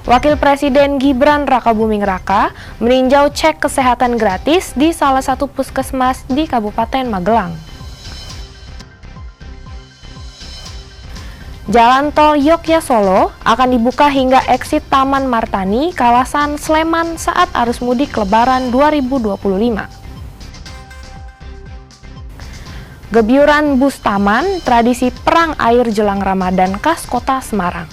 Wakil Presiden Gibran Rakabuming Raka meninjau cek kesehatan gratis di salah satu puskesmas di Kabupaten Magelang. Jalan tol Yogyakarta-Solo akan dibuka hingga eksit Taman Martani, kawasan Sleman saat arus mudik Lebaran 2025. Gebyuran bus taman, tradisi perang air jelang Ramadan khas Kota Semarang.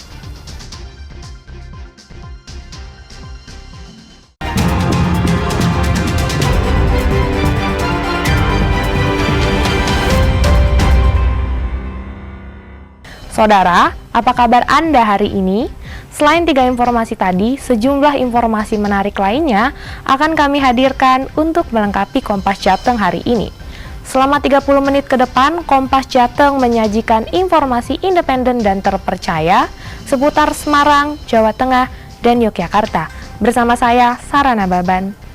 Saudara, apa kabar Anda hari ini? Selain 3 informasi tadi, sejumlah informasi menarik lainnya akan kami hadirkan untuk melengkapi Kompas Jateng hari ini. Selama 30 menit ke depan, Kompas Jateng menyajikan informasi independen dan terpercaya seputar Semarang, Jawa Tengah, dan Yogyakarta. Bersama saya, Sarana Baban.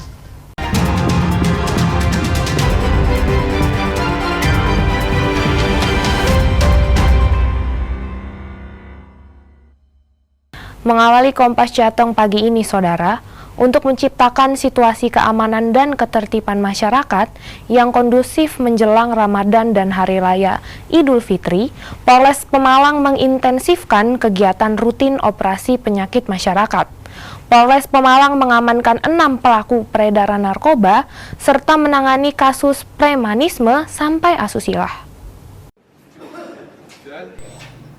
Mengawali Kompas Jateng pagi ini, Saudara, untuk menciptakan situasi keamanan dan ketertiban masyarakat yang kondusif menjelang Ramadan dan Hari Raya Idul Fitri, Polres Pemalang mengintensifkan kegiatan rutin operasi penyakit masyarakat. Polres Pemalang mengamankan 6 pelaku peredaran narkoba serta menangani kasus premanisme sampai asusila.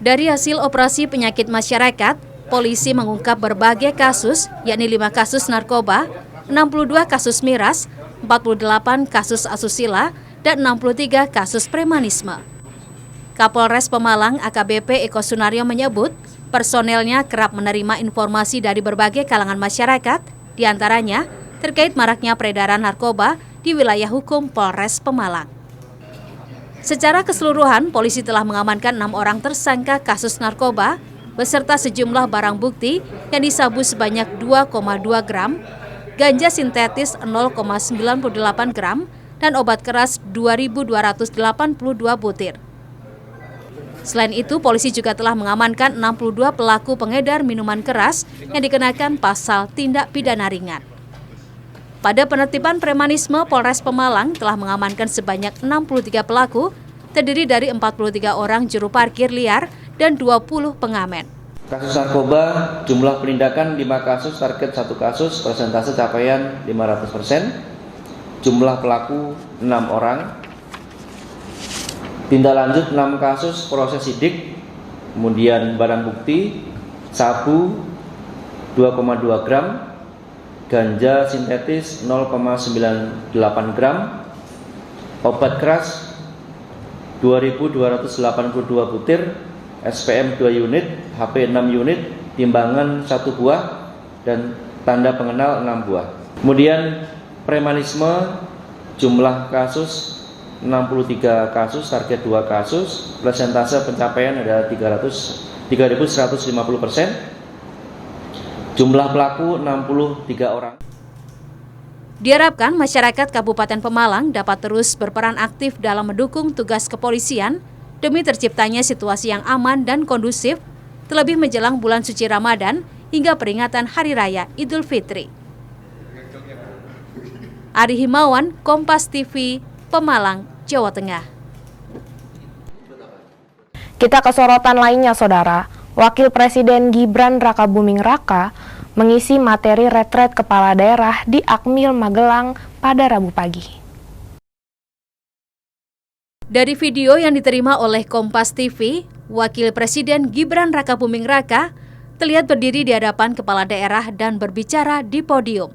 Dari hasil operasi penyakit masyarakat, polisi mengungkap berbagai kasus, yakni 5 kasus narkoba, 62 kasus miras, 48 kasus asusila, dan 63 kasus premanisme. Kapolres Pemalang AKBP Eko Sunaryo menyebut, personelnya kerap menerima informasi dari berbagai kalangan masyarakat, diantaranya terkait maraknya peredaran narkoba di wilayah hukum Polres Pemalang. Secara keseluruhan, polisi telah mengamankan 6 orang tersangka kasus narkoba, beserta sejumlah barang bukti yang disabu sebanyak 2,2 gram, ganja sintetis 0,98 gram, dan obat keras 2.282 butir. Selain itu, polisi juga telah mengamankan 62 pelaku pengedar minuman keras yang dikenakan pasal tindak pidana ringan. Pada penertiban premanisme, Polres Pemalang telah mengamankan sebanyak 63 pelaku, terdiri dari 43 orang juru parkir liar dan 20 pengamen. Kasus narkoba, jumlah penindakan 5 kasus, target 1 kasus, persentase capaian 500%, jumlah pelaku 6 orang, tindak lanjut 6 kasus, proses sidik, kemudian barang bukti, sabu 2,2 gram, ganja sintetis 0,98 gram, obat keras 2.282 butir, SPM 2 unit, HP 6 unit, timbangan 1 buah, dan tanda pengenal 6 buah. Kemudian premanisme, jumlah kasus 63 kasus, target 2 kasus, persentase pencapaian adalah 3.150%, jumlah pelaku 63 orang. Diharapkan masyarakat Kabupaten Pemalang dapat terus berperan aktif dalam mendukung tugas kepolisian demi terciptanya situasi yang aman dan kondusif, terlebih menjelang bulan suci Ramadan hingga peringatan Hari Raya Idul Fitri. Ari Himawan, Kompas TV, Pemalang, Jawa Tengah. Kita ke sorotan lainnya, Saudara. Wakil Presiden Gibran Rakabuming Raka mengisi materi retret kepala daerah di Akmil Magelang pada Rabu pagi. Dari video yang diterima oleh Kompas TV, Wakil Presiden Gibran Rakabuming Raka terlihat berdiri di hadapan kepala daerah dan berbicara di podium.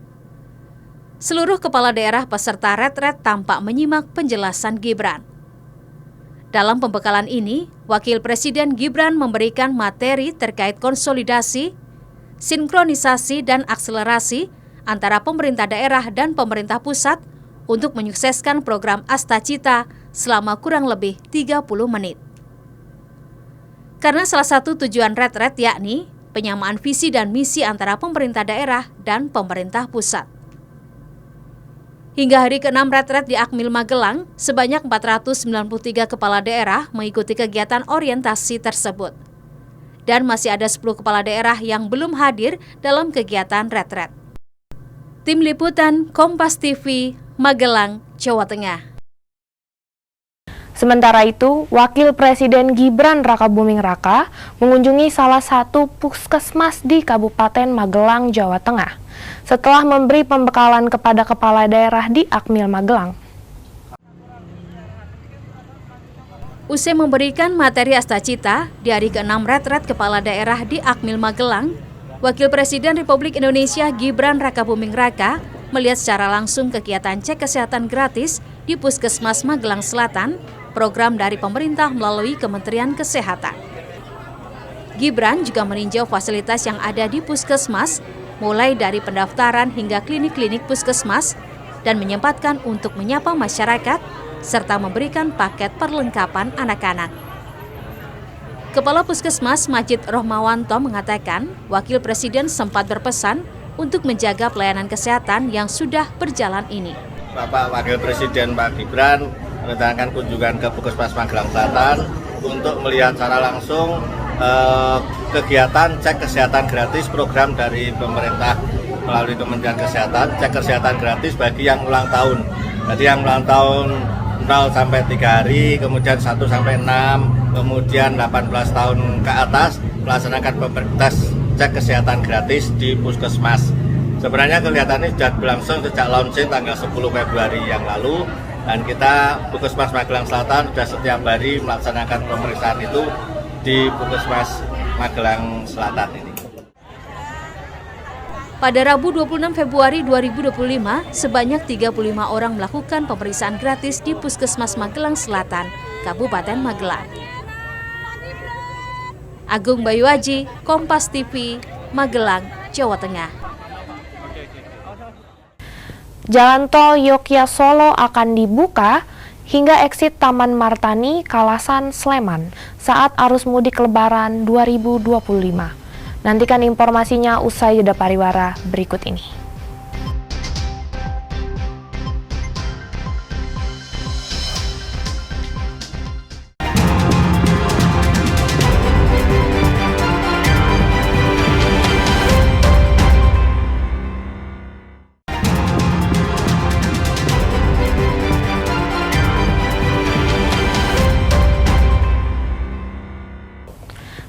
Seluruh kepala daerah peserta retret tampak menyimak penjelasan Gibran. Dalam pembekalan ini, Wakil Presiden Gibran memberikan materi terkait konsolidasi, sinkronisasi, dan akselerasi antara pemerintah daerah dan pemerintah pusat untuk menyukseskan program Astacita selama kurang lebih 30 menit. Karena salah satu tujuan retret yakni penyamaan visi dan misi antara pemerintah daerah dan pemerintah pusat. Hingga hari ke-6 retret di Akmil Magelang, sebanyak 493 kepala daerah mengikuti kegiatan orientasi tersebut. dan masih ada 10 kepala daerah yang belum hadir dalam kegiatan retret. Tim Liputan Kompas TV, Magelang, Jawa Tengah. Sementara itu, Wakil Presiden Gibran Rakabuming Raka mengunjungi salah satu puskesmas di Kabupaten Magelang, Jawa Tengah, setelah memberi pembekalan kepada kepala daerah di Akmil Magelang. Usai memberikan materi Astacita di hari ke-6 retret kepala daerah di Akmil Magelang, Wakil Presiden Republik Indonesia Gibran Rakabuming Raka melihat secara langsung kegiatan cek kesehatan gratis di Puskesmas Magelang Selatan, program dari pemerintah melalui Kementerian Kesehatan. Gibran juga meninjau fasilitas yang ada di Puskesmas, mulai dari pendaftaran hingga klinik-klinik Puskesmas, dan menyempatkan untuk menyapa masyarakat serta memberikan paket perlengkapan anak-anak. Kepala Puskesmas Majid Rohmawanto mengatakan, Wakil Presiden sempat berpesan untuk menjaga pelayanan kesehatan yang sudah berjalan ini. Bapak Wakil Presiden Pak Gibran merencanakan kunjungan ke Puskesmas Magelang Selatan untuk melihat secara langsung kegiatan cek kesehatan gratis program dari pemerintah melalui Kementerian Kesehatan, cek kesehatan gratis bagi yang ulang tahun. Jadi yang ulang tahun 0 sampai 3 hari, kemudian 1 sampai 6, kemudian 18 tahun ke atas melaksanakan tes cek kesehatan gratis di Puskesmas. Sebenarnya kegiatan ini sudah berlangsung sejak launching tanggal 10 Februari yang lalu, dan kita Puskesmas Magelang Selatan sudah setiap hari melaksanakan pemeriksaan itu di Puskesmas Magelang Selatan ini. Pada Rabu 26 Februari 2025, sebanyak 35 orang melakukan pemeriksaan gratis di Puskesmas Magelang Selatan, Kabupaten Magelang. Agung Bayuaji, Kompas TV, Magelang, Jawa Tengah. Jalan tol Yogyakarta-Solo akan dibuka hingga exit Taman Martani, Kalasan, Sleman saat arus mudik Lebaran 2025. Nantikan informasinya usai jeda pariwara berikut ini.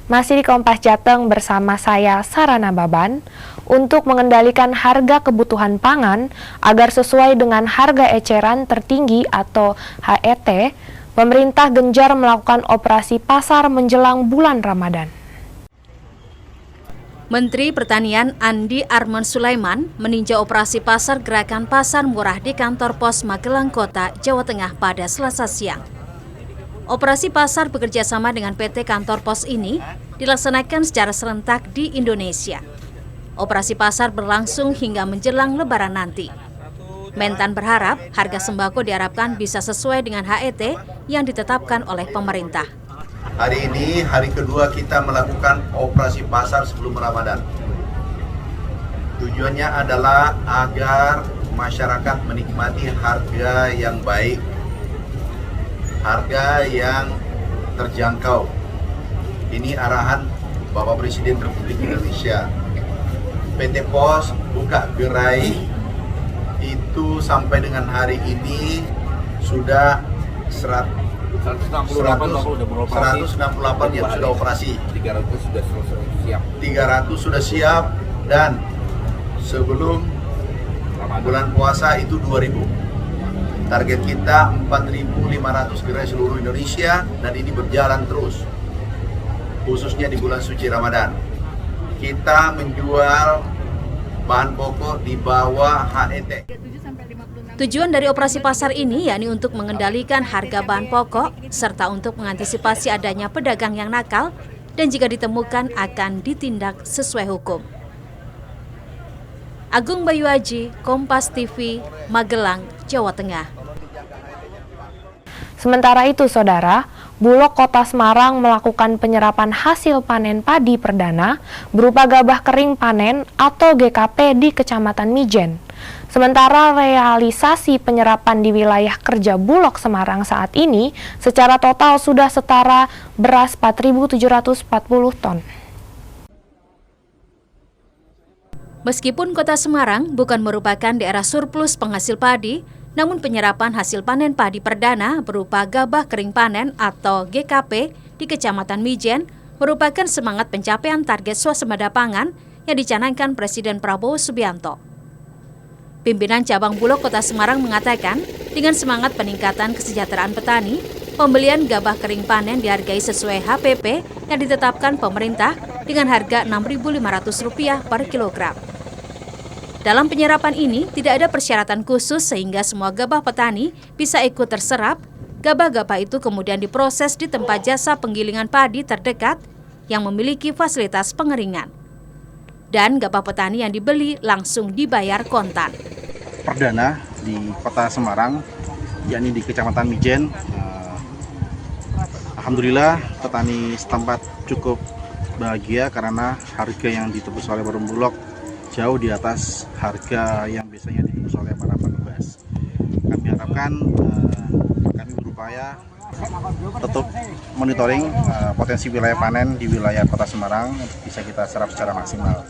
Masih di Kompas Jateng bersama saya Sarana Baban. Untuk mengendalikan harga kebutuhan pangan agar sesuai dengan harga eceran tertinggi atau HET, pemerintah gencar melakukan operasi pasar menjelang bulan Ramadan. Menteri Pertanian Andi Arman Sulaiman meninjau operasi pasar gerakan pasar murah di kantor pos Magelang Kota, Jawa Tengah pada Selasa siang. Operasi pasar bekerjasama dengan PT Kantor Pos ini dilaksanakan secara serentak di Indonesia. Operasi pasar berlangsung hingga menjelang Lebaran nanti. Mentan berharap harga sembako diharapkan bisa sesuai dengan HET yang ditetapkan oleh pemerintah. Hari ini hari kedua kita melakukan operasi pasar sebelum Ramadan. Tujuannya adalah agar masyarakat menikmati harga yang baik, harga yang terjangkau. Ini arahan Bapak Presiden Republik Indonesia. PT Pos buka gerai itu sampai dengan hari ini sudah 168 yang sudah operasi. 300 sudah siap. 300 sudah siap, dan sebelum bulan puasa itu 2000. Target kita 4.500 gerai seluruh Indonesia, dan ini berjalan terus, khususnya di bulan suci Ramadan. Kita menjual bahan pokok di bawah HET. Tujuan dari operasi pasar ini yakni untuk mengendalikan harga bahan pokok serta untuk mengantisipasi adanya pedagang yang nakal dan jika ditemukan akan ditindak sesuai hukum. Agung Bayuaji, Kompas TV, Magelang, Jawa Tengah. Sementara itu, Saudara, Bulog Kota Semarang melakukan penyerapan hasil panen padi perdana berupa gabah kering panen atau GKP di Kecamatan Mijen. Sementara realisasi penyerapan di wilayah kerja Bulog Semarang saat ini secara total sudah setara beras 4.740 ton. Meskipun Kota Semarang bukan merupakan daerah surplus penghasil padi, namun penyerapan hasil panen padi perdana berupa gabah kering panen atau GKP di Kecamatan Mijen merupakan semangat pencapaian target swasembada pangan yang dicanangkan Presiden Prabowo Subianto. Pimpinan Cabang Bulog Kota Semarang mengatakan, dengan semangat peningkatan kesejahteraan petani, pembelian gabah kering panen dihargai sesuai HPP yang ditetapkan pemerintah dengan harga Rp6.500 per kilogram. Dalam penyerapan ini, tidak ada persyaratan khusus sehingga semua gabah petani bisa ikut terserap. Gabah-gabah itu kemudian diproses di tempat jasa penggilingan padi terdekat yang memiliki fasilitas pengeringan. Dan gabah petani yang dibeli langsung dibayar kontan. Perdana di Kota Semarang, yakni di Kecamatan Mijen. Alhamdulillah petani setempat cukup bahagia karena harga yang ditebus oleh Perum Bulog jauh di atas harga yang biasanya ditebus oleh para penebas. Kami harapkan kami berupaya tetap monitoring potensi wilayah panen di wilayah Kota Semarang untuk bisa kita serap secara maksimal.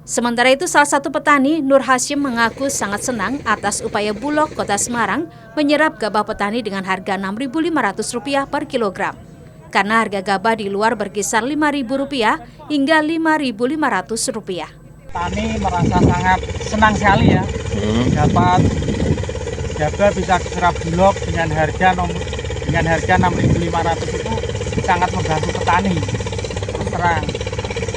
Sementara itu, salah satu petani, Nur Hashim, mengaku sangat senang atas upaya Bulog Kota Semarang menyerap gabah petani dengan harga Rp6.500 per kilogram. Karena harga gabah di luar berkisar Rp5.000 hingga Rp5.500. Petani merasa sangat senang sekali ya, dapat gabah bisa diserap Bulog dengan harga Rp6.500 itu sangat membantu petani. Terus terang,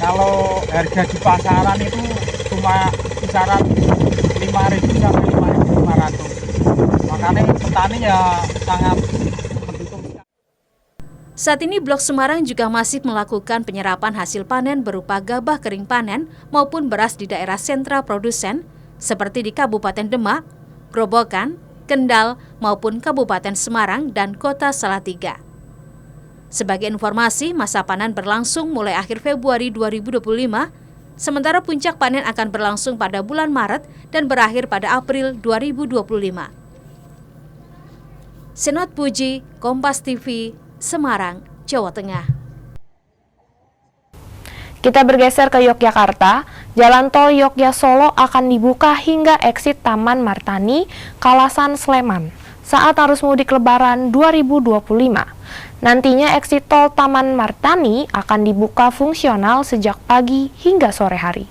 kalau harga di pasaran itu cuma kisaran Rp5.000 sampai Rp5.500. Makanya petani ya sangat mendukung. Saat ini Bulog Semarang juga masih melakukan penyerapan hasil panen berupa gabah kering panen maupun beras di daerah sentra produsen seperti di Kabupaten Demak, Grobogan, Kendal maupun Kabupaten Semarang dan Kota Salatiga. Sebagai informasi, masa panen berlangsung mulai akhir Februari 2025, sementara puncak panen akan berlangsung pada bulan Maret dan berakhir pada April 2025. Senot Puji, Kompas TV, Semarang, Jawa Tengah. Kita bergeser ke Yogyakarta. Jalan tol Yogya-Solo akan dibuka hingga eksit Taman Martani, Kalasan, Sleman saat arus mudik Lebaran 2025. Nantinya eksit tol Taman Martani akan dibuka fungsional sejak pagi hingga sore hari.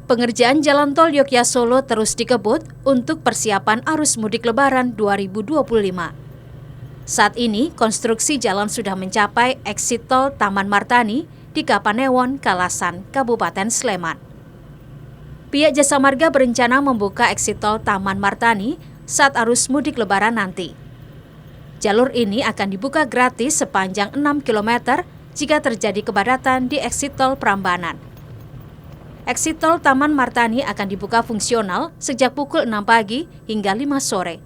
Pengerjaan jalan tol Yogya-Solo terus dikebut untuk persiapan arus mudik Lebaran 2025. Saat ini, konstruksi jalan sudah mencapai eksit tol Taman Martani di Kapanewon, Kalasan, Kabupaten Sleman. Pihak Jasa Marga berencana membuka eksit tol Taman Martani saat arus mudik Lebaran nanti. Jalur ini akan dibuka gratis sepanjang 6 km jika terjadi kepadatan di eksit tol Prambanan. Eksit tol Taman Martani akan dibuka fungsional sejak pukul 6 pagi hingga 5 sore.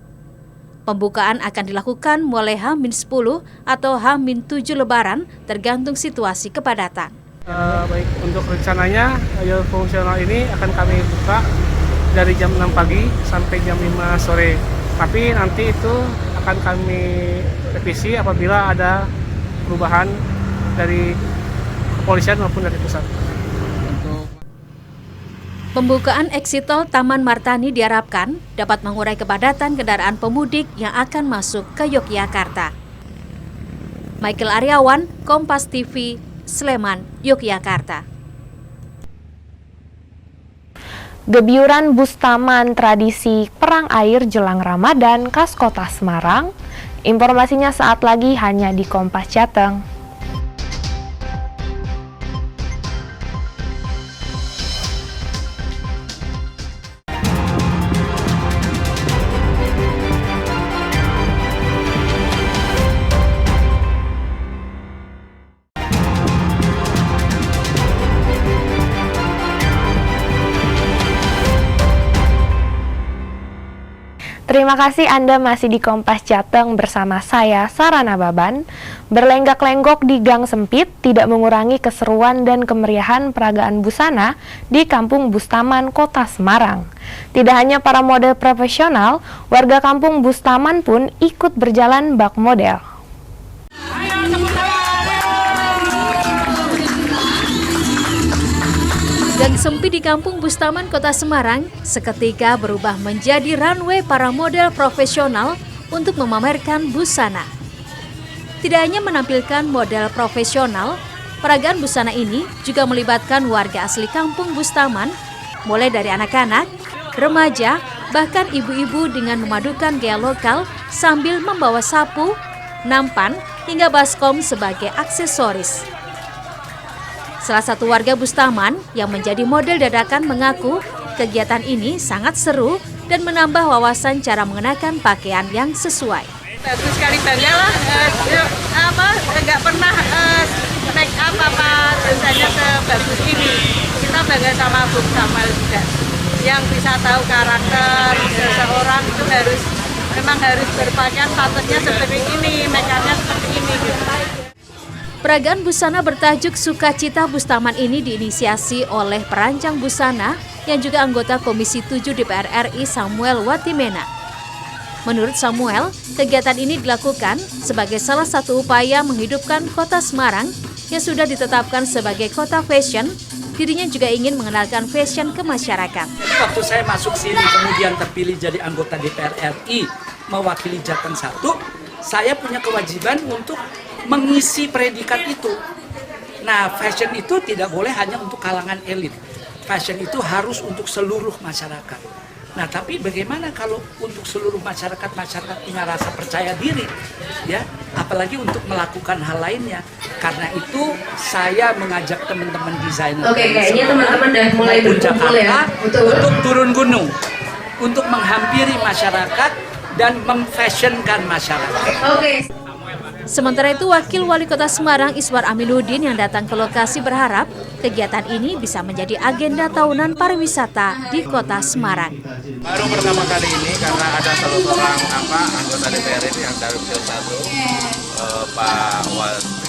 Pembukaan akan dilakukan mulai H-10 atau H-7 Lebaran tergantung situasi kepadatan. Baik, untuk rencananya jalur fungsional ini akan kami buka dari jam 6 pagi sampai jam 5 sore. Tapi nanti itu akan kami revisi apabila ada perubahan dari kepolisian maupun dari pusat. Pembukaan eksit tol Taman Martani diharapkan dapat mengurai kepadatan kendaraan pemudik yang akan masuk ke Yogyakarta. Michael Aryawan, Kompas TV, Sleman, Yogyakarta. Gebyuran Bustaman tradisi perang air jelang Ramadan khas Kota Semarang. Informasinya saat lagi hanya di Kompas Jateng. Terima kasih Anda masih di Kompas Jateng bersama saya, Sarana Baban. Berlenggak-lenggok di gang sempit tidak mengurangi keseruan dan kemeriahan peragaan busana di Kampung Bustaman, Kota Semarang. Tidak hanya para model profesional, warga Kampung Bustaman pun ikut berjalan bak model. Gang sempit di Kampung Bustaman, Kota Semarang seketika berubah menjadi runway para model profesional untuk memamerkan busana. Tidak hanya menampilkan model profesional, peragaan busana ini juga melibatkan warga asli Kampung Bustaman, mulai dari anak-anak, remaja, bahkan ibu-ibu dengan memadukan gaya lokal sambil membawa sapu, nampan, hingga baskom sebagai aksesoris. Salah satu warga Bustaman yang menjadi model dadakan mengaku kegiatan ini sangat seru dan menambah wawasan cara mengenakan pakaian yang sesuai. Bagus sekali, bangga lah, nggak pernah make up busanya sebagus ini. Kita bangga sama Bung Samuel juga, yang bisa tahu karakter seseorang itu memang harus berpakaian patutnya seperti ini, make upnya seperti ini gitu. Peragaan busana bertajuk Sukacita Bustaman ini diinisiasi oleh perancang busana yang juga anggota Komisi 7 DPR RI Samuel Watimena. Menurut Samuel, kegiatan ini dilakukan sebagai salah satu upaya menghidupkan Kota Semarang yang sudah ditetapkan sebagai kota fashion. Dirinya juga ingin mengenalkan fashion ke masyarakat. Waktu saya masuk sini kemudian terpilih jadi anggota DPR RI mewakili Jateng 1, saya punya kewajiban untuk mengisi predikat itu. Nah, fashion itu tidak boleh hanya untuk kalangan elit. Fashion itu harus untuk seluruh masyarakat. Nah, tapi bagaimana kalau untuk seluruh masyarakat punya rasa percaya diri, ya, apalagi untuk melakukan hal lainnya. Karena itu saya mengajak teman-teman desainer. Oke, kayaknya teman-teman udah mulai berkumpul ya. Untuk turun gunung, untuk menghampiri masyarakat dan memfashionkan masyarakat. Oke. Sementara itu, Wakil Wali Kota Semarang Iswar Aminuddin yang datang ke lokasi berharap kegiatan ini bisa menjadi agenda tahunan pariwisata di Kota Semarang. Baru pertama kali ini karena ada salah seorang anggota DPR ini yang dari Pil 1,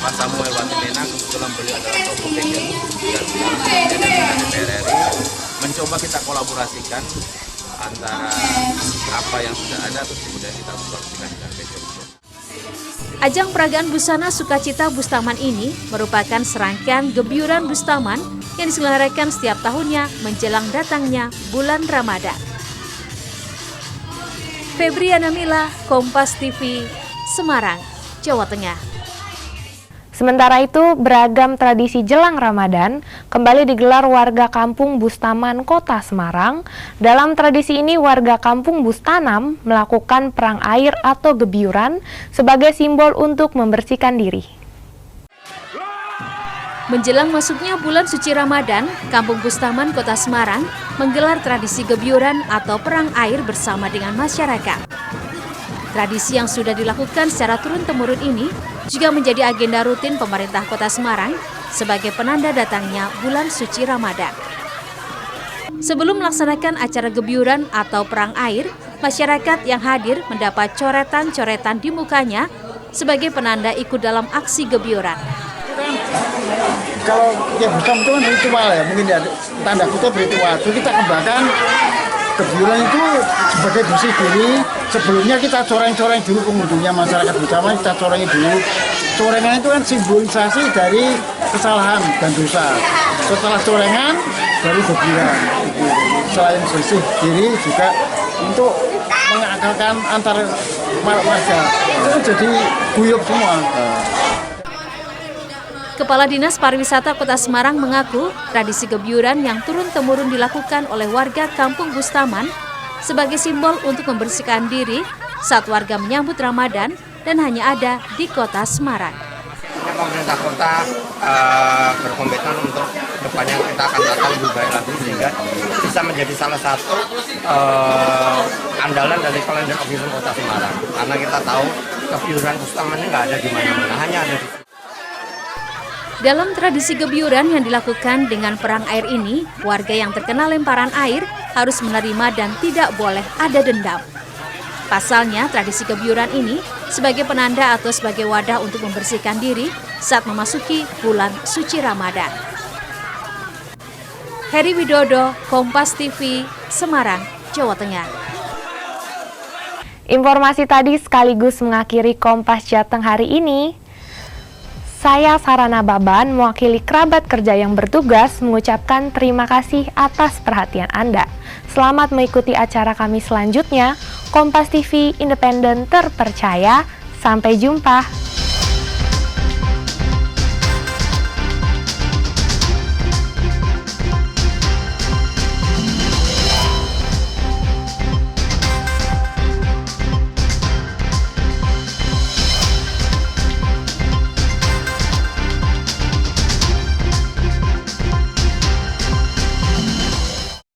Pak Samuel Watimena, kebetulan beliau adalah tokoh yang DPR RI, mencoba kita kolaborasikan antara apa yang sudah ada terus kemudian kita kolaborasikan dengan fashion. Ajang peragaan busana Sukacita Bustaman ini merupakan serangkaian gebyuran Bustaman yang diselenggarakan setiap tahunnya menjelang datangnya bulan Ramadan. Febriana Mila, Kompas TV, Semarang, Jawa Tengah. Sementara itu, beragam tradisi jelang Ramadan kembali digelar warga Kampung Bustaman, Kota Semarang. Dalam tradisi ini, warga Kampung Bustanam melakukan perang air atau gebyuran sebagai simbol untuk membersihkan diri. Menjelang masuknya bulan suci Ramadan, Kampung Bustaman, Kota Semarang menggelar tradisi gebyuran atau perang air bersama dengan masyarakat. Tradisi yang sudah dilakukan secara turun-temurun ini juga menjadi agenda rutin pemerintah Kota Semarang sebagai penanda datangnya bulan suci Ramadan. Sebelum melaksanakan acara gebyuran atau perang air, masyarakat yang hadir mendapat coretan-coretan di mukanya sebagai penanda ikut dalam aksi gebyuran. Kalau yang Bustam itu kan ritual ya, mungkin ya tanda kutip ritual. Jadi kita kembangkan gebyuran itu sebagai bersih diri. Sebelumnya kita coreng-coreng dulu pengunjungnya masyarakat Bustaman, kita corengin dulu. Corengan itu kan simbolisasi dari kesalahan dan dosa. Setelah corengan baru gebyuran. Selain bersih diri juga untuk mengakalkan antar warga. Itu jadi guyup semua. Kepala Dinas Pariwisata Kota Semarang mengaku tradisi gebyuran yang turun-temurun dilakukan oleh warga Kampung Bustaman sebagai simbol untuk membersihkan diri saat warga menyambut Ramadan dan hanya ada di Kota Semarang. Pemerintah kota berkomitmen untuk depannya kita akan tata lebih baik lagi sehingga bisa menjadi salah satu andalan dari kalender gebyuran Kota Semarang. Karena kita tahu gebyuran Bustaman ini nggak ada di mana-mana, hanya ada di. Dalam tradisi gebyuran yang dilakukan dengan perang air ini, warga yang terkena lemparan air harus menerima dan tidak boleh ada dendam. Pasalnya, tradisi gebyuran ini sebagai penanda atau sebagai wadah untuk membersihkan diri saat memasuki bulan suci Ramadan. Heri Widodo, Kompas TV, Semarang, Jawa Tengah. Informasi tadi sekaligus mengakhiri Kompas Jateng hari ini. Saya Sarana Baban, mewakili kerabat kerja yang bertugas, mengucapkan terima kasih atas perhatian Anda. Selamat mengikuti acara kami selanjutnya. Kompas TV, independen, terpercaya. Sampai jumpa.